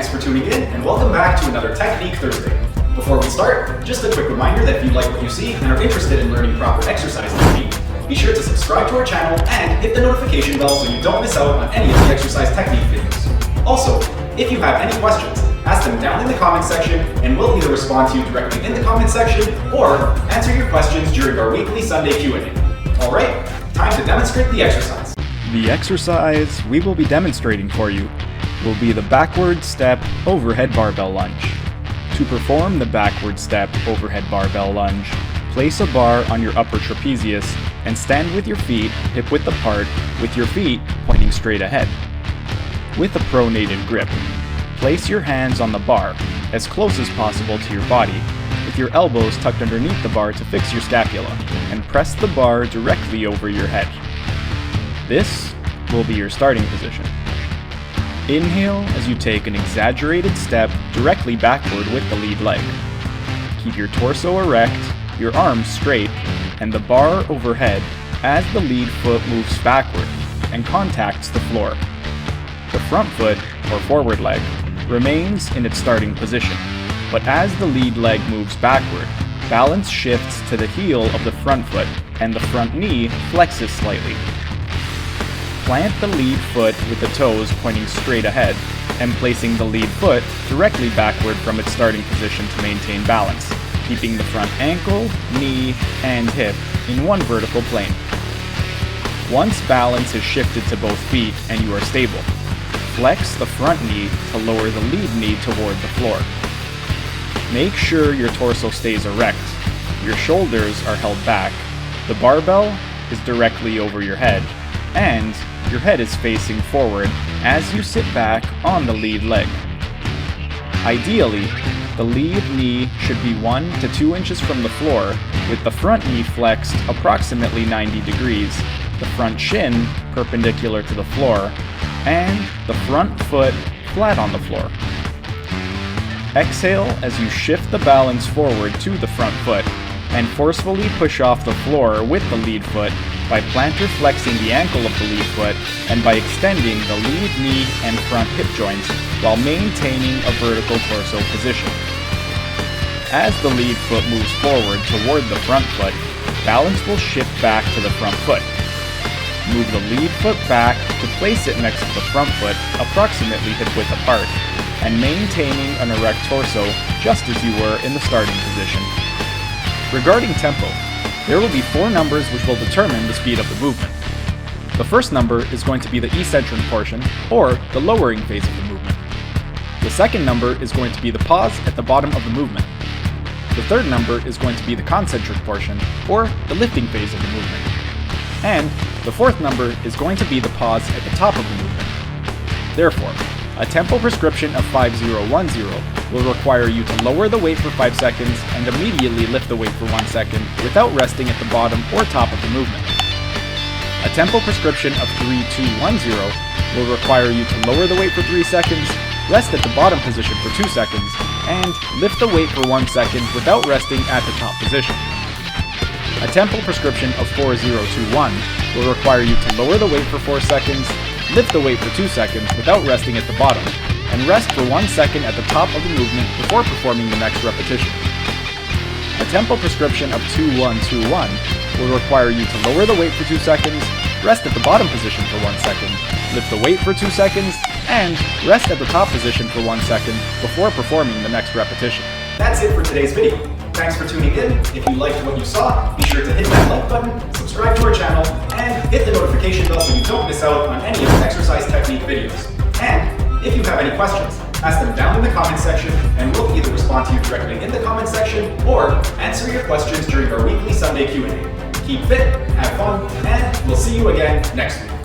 Thanks for tuning in, and welcome back to another Technique Thursday. Before we start, just a quick reminder that if you like what you see and are interested in learning proper exercise technique, be sure to subscribe to our channel and hit the notification bell so you don't miss out on any of the exercise technique videos. Also, if you have any questions, ask them down in the comment section and we'll either respond to you directly in the comment section or answer your questions during our weekly Sunday Q&A. Alright, time to demonstrate the exercise. The exercise we will be demonstrating for you will be the backward step overhead barbell lunge. To perform the backward step overhead barbell lunge, place a bar on your upper trapezius and stand with your feet hip width apart with your feet pointing straight ahead. With a pronated grip, place your hands on the bar as close as possible to your body with your elbows tucked underneath the bar to fix your scapula and press the bar directly over your head. This will be your starting position. Inhale as you take an exaggerated step directly backward with the lead leg. Keep your torso erect, your arms straight, and the bar overhead as the lead foot moves backward and contacts the floor. The front foot, or forward leg, remains in its starting position, but as the lead leg moves backward, balance shifts to the heel of the front foot and the front knee flexes slightly. Plant the lead foot with the toes pointing straight ahead and placing the lead foot directly backward from its starting position to maintain balance, keeping the front ankle, knee, and hip in one vertical plane. Once balance is shifted to both feet and you are stable, flex the front knee to lower the lead knee toward the floor. Make sure your torso stays erect, your shoulders are held back, the barbell is directly over your head, and your head is facing forward as you sit back on the lead leg. Ideally, the lead knee should be 1 to 2 inches from the floor, with the front knee flexed approximately 90 degrees, the front shin perpendicular to the floor, and the front foot flat on the floor. Exhale as you shift the balance forward to the front foot and forcefully push off the floor with the lead foot by plantar flexing the ankle of the lead foot and by extending the lead knee and front hip joints while maintaining a vertical torso position. As the lead foot moves forward toward the front foot, balance will shift back to the front foot. Move the lead foot back to place it next to the front foot approximately hip width apart and maintaining an erect torso just as you were in the starting position. Regarding tempo, there will be 4 numbers which will determine the speed of the movement. The first number is going to be the eccentric portion, or the lowering phase of the movement. The second number is going to be the pause at the bottom of the movement. The third number is going to be the concentric portion, or the lifting phase of the movement. And the fourth number is going to be the pause at the top of the movement. Therefore, a tempo prescription of 5010 will require you to lower the weight for 5 seconds and immediately lift the weight for 1 second without resting at the bottom or top of the movement. A tempo prescription of 3210 will require you to lower the weight for 3 seconds, rest at the bottom position for 2 seconds, and lift the weight for 1 second without resting at the top position. A tempo prescription of 4021 will require you to lower the weight for 4 seconds, lift the weight for 2 seconds without resting at the bottom, and rest for 1 second at the top of the movement before performing the next repetition. A tempo prescription of 2121 will require you to lower the weight for 2 seconds, rest at the bottom position for 1 second, lift the weight for 2 seconds, and rest at the top position for 1 second before performing the next repetition. That's it for today's video. Thanks for tuning in. If you liked what you saw, be sure to hit that like button, subscribe to our channel, and hit the notification bell so you don't miss out on any of the exercise technique videos. And if you have any questions, ask them down in the comment section and we'll either respond to you directly in the comment section or answer your questions during our weekly Sunday Q&A. Keep fit, have fun, and we'll see you again next week.